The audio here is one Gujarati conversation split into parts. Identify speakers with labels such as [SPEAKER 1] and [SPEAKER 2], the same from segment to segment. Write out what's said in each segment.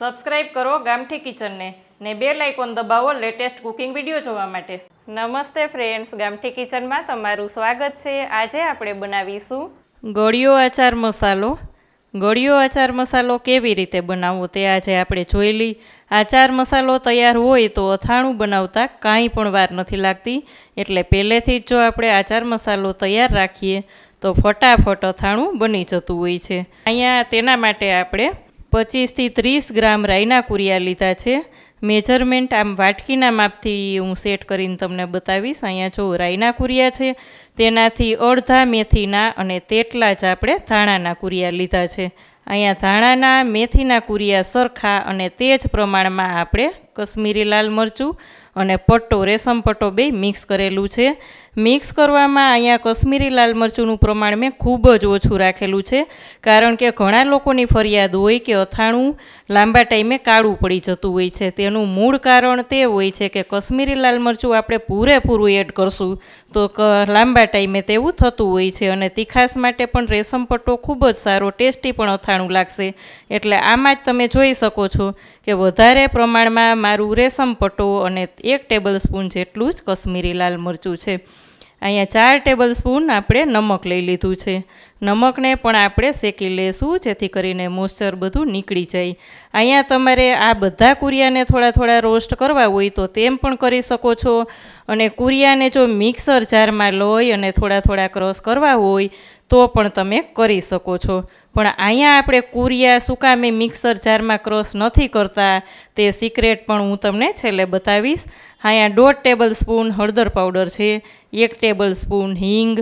[SPEAKER 1] સબસ્ક્રાઇબ કરો ગામઠી કિચનને ને બેલ આઇકોન દબાવો લેટેસ્ટ કુકિંગ વિડીયો જોવા માટે. નમસ્તે ફ્રેન્ડ્સ, ગામઠી કિચનમાં તમારું સ્વાગત છે. આજે આપણે બનાવીશું ગળ્યો આચાર મસાલો. ગળ્યો આચાર મસાલો કેવી રીતે બનાવવો તે આજે આપણે જોઈ લઈ. આચાર મસાલો તૈયાર હોય તો અથાણું બનાવતા કાંઈ પણ વાર નથી લાગતી, એટલે પહેલેથી જ જો આપણે આચાર મસાલો તૈયાર રાખીએ તો ફટાફટ અથાણું બની જતું હોય છે. અહીંયા તેના માટે આપણે 25 થી 30 ગ્રામ રાઈના કુરિયા લીધા છે. મેજરમેન્ટ આમ વાટકીના માપથી હું સેટ કરીને તમને બતાવીશ. અહીંયા જો રાઈના કુરિયા છે, તેનાથી અડધા મેથીના અને તેટલા જ આપણે ધાણાના કુરિયા લીધા છે. અહીંયા ધાણાના મેથીના કુરિયા સરખા અને તે જ પ્રમાણમાં આપણે કશ્મીરી લાલ મરચું અને પટ્ટો રેશમ પટ્ટો બે મિક્સ કરેલું છે. મિક્સ કરવામાં અહીંયા કશ્મીરી લાલ મરચુંનું પ્રમાણ મેં ખૂબ જ ઓછું રાખેલું છે, કારણ કે ઘણા લોકોની ફરિયાદ હોય કે અથાણું લાંબા ટાઈમે કાળું પડી જતું હોય છે. તેનું મૂળ કારણ તે હોય છે કે કશ્મીરી લાલ મરચું આપણે પૂરેપૂરું એડ કરશું તો લાંબા ટાઈમે તેવું થતું હોય છે. અને તીખાસ માટે પણ રેશમ પટ્ટો ખૂબ જ સારો ટેસ્ટી પણ અથાણું લાગશે. એટલે આમાં જ તમે જોઈ શકો છો કે વધારે પ્રમાણમાં મારું રેશમ પટ્ટો અને 1 ટેબલ સ્પૂન જેટલું જ કશ્મીરી લાલ મરચું છે. અહીંયા 4 ટેબલ સ્પૂન આપણે નમક લઈ લીધું છે. નમકને પણ આપણે શેકી લેશું જેથી કરીને મોઇસ્ચર બધું નીકળી જાય. અહીંયા તમારે આ બધા કુરિયાને થોડા થોડા રોસ્ટ કરવા હોય તો તેમ પણ કરી શકો છો, અને કુરિયાને જો મિક્સર જારમાં લઈ અને થોડા થોડા ક્રશ કરવા હોય તો પણ તમે કરી શકો છો. પણ અહીંયા આપણે કુરિયા શું કામે મિક્સર જારમાં ક્રશ નથી કરતા તે સિક્રેટ પણ હું તમને છેલ્લે બતાવીશ. અહીંયા 1.5 ટેબલ સ્પૂન હળદર પાવડર છે, 1 ટેબલ સ્પૂન હિંગ,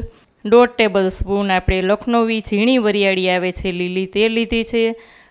[SPEAKER 1] 1.5 ટેબલ સ્પૂન આપણે લખનૌવી ઝીણી વરિયાળી આવે છે લીલી તે લીધી છે,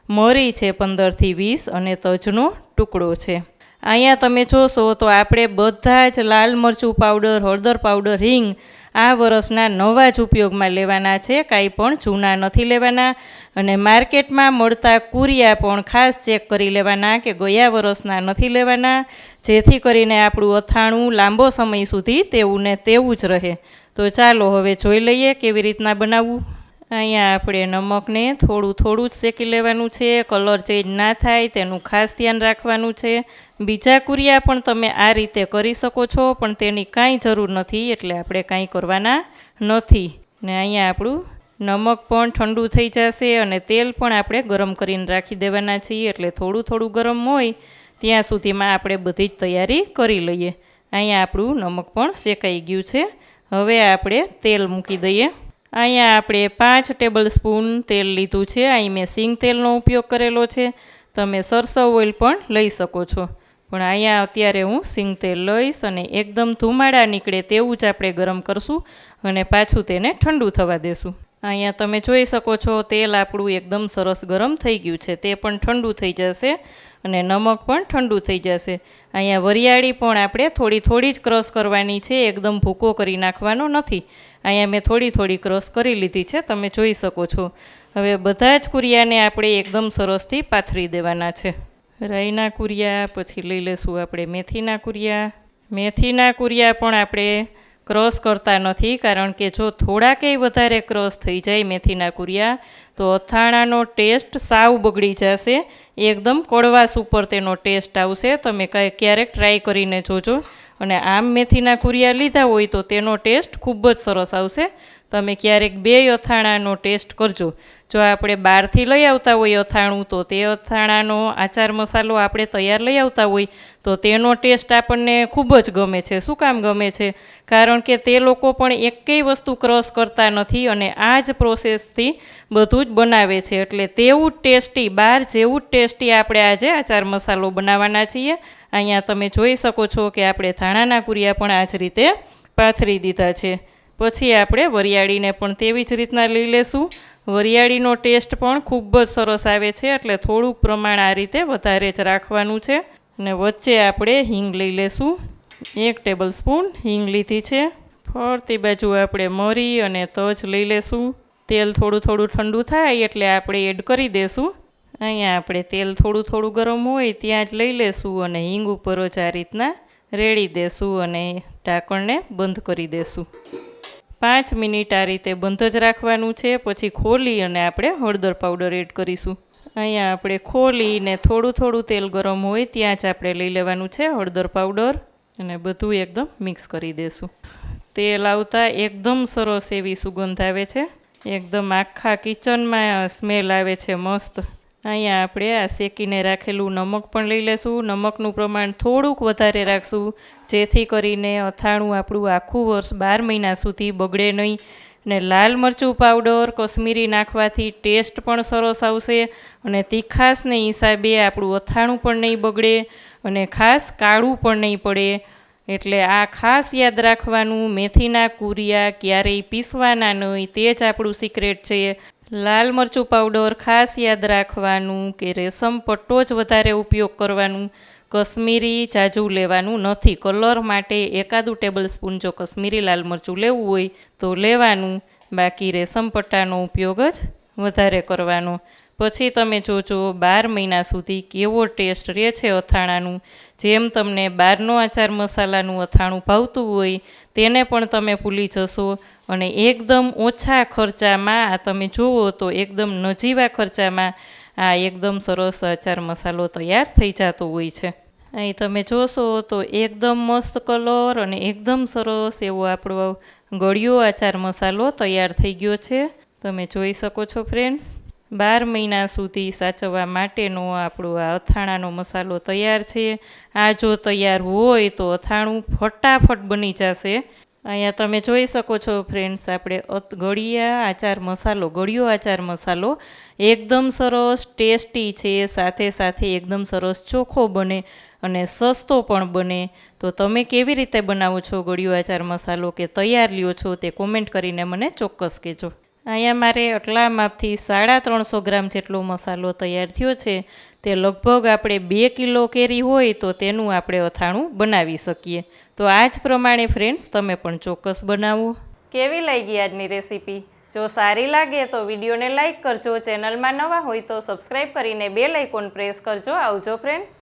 [SPEAKER 1] મરી છે 15 થી 20 અને તજનો ટુકડો છે. અહીંયા તમે જોશો તો આપણે બધા જ લાલ મરચું પાવડર, હળદર પાવડર, હિંગ આ વરસના નવા જ ઉપયોગમાં લેવાના છે, કાંઈ પણ જૂના નથી લેવાના. અને માર્કેટમાં મળતા કુરિયા પણ ખાસ ચેક કરી લેવાના કે ગયા વરસના નથી લેવાના, જેથી કરીને આપણું અથાણું લાંબો સમય સુધી તેવું ને તેવું જ રહે. તો ચાલો હવે જોઈ લઈએ કેવી રીતના બનાવવું. અહીંયા આપણે નમકને થોડું થોડું જ શેકી લેવાનું છે, કલર ચેન્જ ના થાય તેનું ખાસ ધ્યાન રાખવાનું છે. બીજા કુરિયા પણ તમે આ રીતે કરી શકો છો, પણ તેની કાંઈ જરૂર નથી, એટલે આપણે કાંઈ કરવાના નથી. ને અહીંયા આપણું નમક પણ ઠંડુ થઈ જશે અને તેલ પણ આપણે ગરમ કરીને રાખી દેવાના છીએ, એટલે થોડું થોડું ગરમ હોય ત્યાં સુધીમાં આપણે બધી જ તૈયારી કરી લઈએ. અહીંયા આપણું નમક પણ શેકાઈ ગયું છે. હવે આપણે તેલ મૂકી દઈએ. અહીંયા આપણે 5 ટેબલ સ્પૂન તેલ લીધું છે. અહીં મેં સિંગ તેલનો ઉપયોગ કરેલો છે, તમે સરસવ ઓઇલ પણ લઈ શકો છો, પણ અહીંયા અત્યારે હું સિંગ તેલ લઈશ અને એકદમ ધુમાડા નીકળે તેવું જ આપણે ગરમ કરશું અને પાછું તેને ઠંડુ થવા દેશું. અહીંયા તમે જોઈ શકો છો તેલ આપણું એકદમ સરસ ગરમ થઈ ગયું છે, તે પણ ઠંડુ થઈ જશે અને નમક પણ ઠંડુ થઈ જશે. અહીંયા વરિયાળી પણ આપણે થોડી થોડી જ ક્રશ કરવાની છે, એકદમ ભૂકો કરી નાખવાનો નથી. અહીંયા મેં થોડી થોડી ક્રશ કરી લીધી છે, તમે જોઈ શકો છો. હવે બધા જ કુરિયાને આપણે એકદમ સરસથી પાથરી દેવાના છે. રાઈના કુરિયા, પછી લઈ લેશું આપણે મેથીના કુરિયા. મેથીના કુરિયા પણ આપણે ક્રશ કરતા નથી, કારણ કે જો થોડાકેય વધારે ક્રશ થઈ જાય મેથીના કુરિયા તો અથાણાનો ટેસ્ટ સાવ બગડી જશે. એકદમ કડવાશ ઉપર તેનો ટેસ્ટ આવશે. તમે ક્યારેક ટ્રાય કરીને જોજો. અને આમ મેથીના કુરિયા લીધા હોય તો તેનો ટેસ્ટ ખૂબ જ સરસ આવશે. તમે ક્યારેક 2 અથાણાનો ટેસ્ટ કરજો. જો આપણે બહારથી લઈ આવતા હોય અથાણું તો તે અથાણાનો આચાર મસાલો આપણે તૈયાર લઈ આવતા હોય તો તેનો ટેસ્ટ આપણને ખૂબ જ ગમે છે. શું કામ ગમે છે? કારણ કે તે લોકો પણ એકેય વસ્તુ ક્રશ કરતા નથી અને આ જ પ્રોસેસથી બધું જ બનાવે છે, એટલે તેવું જ ટેસ્ટી, બહાર જેવું જ ટેસ્ટી આપણે આજે આચાર મસાલો બનાવવાના છીએ. અહીંયા તમે જોઈ શકો છો કે આપણે ધાણાના કુરિયા પણ આ જ રીતે પાથરી દીધા છે. પછી આપણે વરિયાળીને પણ તેવી જ રીતના લઈ લેશું. વરિયાળીનો ટેસ્ટ પણ ખૂબ જ સરસ આવે છે, એટલે થોડુંક પ્રમાણ આ રીતે વધારે જ રાખવાનું છે. અને વચ્ચે આપણે હિંગ લઈ લેશું. 1 ટેબલ સ્પૂન હિંગ લીધી છે. ફરતી બાજુ આપણે મરી અને તજ લઈ લેશું. તેલ થોડું થોડું ઠંડુ થાય એટલે આપણે એડ કરી દેશું. અહીંયા આપણે તેલ થોડું થોડું ગરમ હોય ત્યાં જ લઈ લેશું અને હિંગ ઉપર જ આ રીતના રેડી દેશું અને ઢાંકણને બંધ કરી દેશું. 5 મિનિટ આ રીતે બંધ જ રાખવાનું છે. પછી ખોલી અને આપણે હળદર પાવડર એડ કરીશું. અહીંયા આપણે ખોલીને થોડું થોડું તેલ ગરમ હોય ત્યાં જ આપણે લઈ લેવાનું છે હળદર પાવડર અને બધું એકદમ મિક્સ કરી દેશું. તેલ આવતા એકદમ સરસ એવી સુગંધ આવે છે, એકદમ આખા કિચનમાં સ્મેલ આવે છે મસ્ત. અહીંયા આપણે આ શેકીને રાખેલું નમક પણ લઈ લેશું. નમકનું પ્રમાણ થોડુંક વધારે રાખશું જેથી કરીને અથાણું આપણું આખું વર્ષ 12 મહિના સુધી બગડે નહીં. ને લાલ મરચું પાવડર કશ્મીરી નાખવાથી ટેસ્ટ પણ સરસ આવશે અને તીખાશને હિસાબે આપણું અથાણું પણ નહીં બગડે અને ખાસ કાળું પણ નહીં પડે. એટલે આ ખાસ યાદ રાખવાનું, મેથીના કુરિયા ક્યારેય પીસવાના નહીં, તે જ આપણું સિક્રેટ છે. લાલ મરચું પાવડર ખાસ યાદ રાખવાનું કે રેશમ પટ્ટો જ વધારે ઉપયોગ કરવાનું, કશ્મીરી જાજુ લેવાનું નથી. કલર માટે 1 ટેબલ સ્પૂન જો કશ્મીરી લાલ મરચું લેવું હોય તો લેવાનું, બાકી રેશમ પટ્ટાનો ઉપયોગ જ વધારે કરવાનો. પછી તમે જોજો 12 મહિના સુધી કેવો ટેસ્ટ રહે છે અથાણાનું. જેમ તમને બહારનો આચાર મસાલાનું અથાણું ભાવતું હોય તેને પણ તમે ભૂલી જશો અને એકદમ ઓછા ખર્ચામાં આ તમે જુઓ તો એકદમ નજીવા ખર્ચામાં આ એકદમ સરસ આચાર મસાલો તૈયાર થઈ જતો હોય છે. અહીં તમે જોશો તો એકદમ મસ્ત કલર અને એકદમ સરસ એવો આપણો ગળ્યો આચાર મસાલો તૈયાર થઈ ગયો છે. તમે જોઈ શકો છો ફ્રેન્ડ્સ. 12 મહિના સુધી સાચવવા માટેનો આપણો આ અથાણાનો મસાલો તૈયાર છે. આ જો તૈયાર હોય તો અથાણું ફટાફટ બની જશે. અહીંયા તમે જોઈ શકો છો ફ્રેન્ડ્સ, આપણે ગળ્યો આચાર મસાલો એકદમ સરસ ટેસ્ટી છે, સાથે સાથે એકદમ સરસ ચોખ્ખો બને અને સસ્તો પણ બને. તો તમે કેવી રીતે બનાવો છો ગળ્યો આચાર મસાલો કે તૈયાર લ્યો છો તે કોમેન્ટ કરીને મને ચોક્કસ કહેજો. અહીંયા મારે આટલા માપથી 350 ગ્રામ જેટલો મસાલો તૈયાર થયો છે. તે લગભગ આપણે 2 કિલો કેરી હોય તો તેનું આપણે અથાણું બનાવી શકીએ. તો આ જ પ્રમાણે ફ્રેન્ડ્સ તમે પણ ચોક્કસ બનાવો. કેવી લાગી આજની રેસીપી? જો સારી લાગે તો વિડીયોને લાઇક કરજો, ચેનલમાં નવા હોય તો સબસ્ક્રાઈબ કરીને બેલ આઇકોન પ્રેસ કરજો. આવજો ફ્રેન્ડ્સ.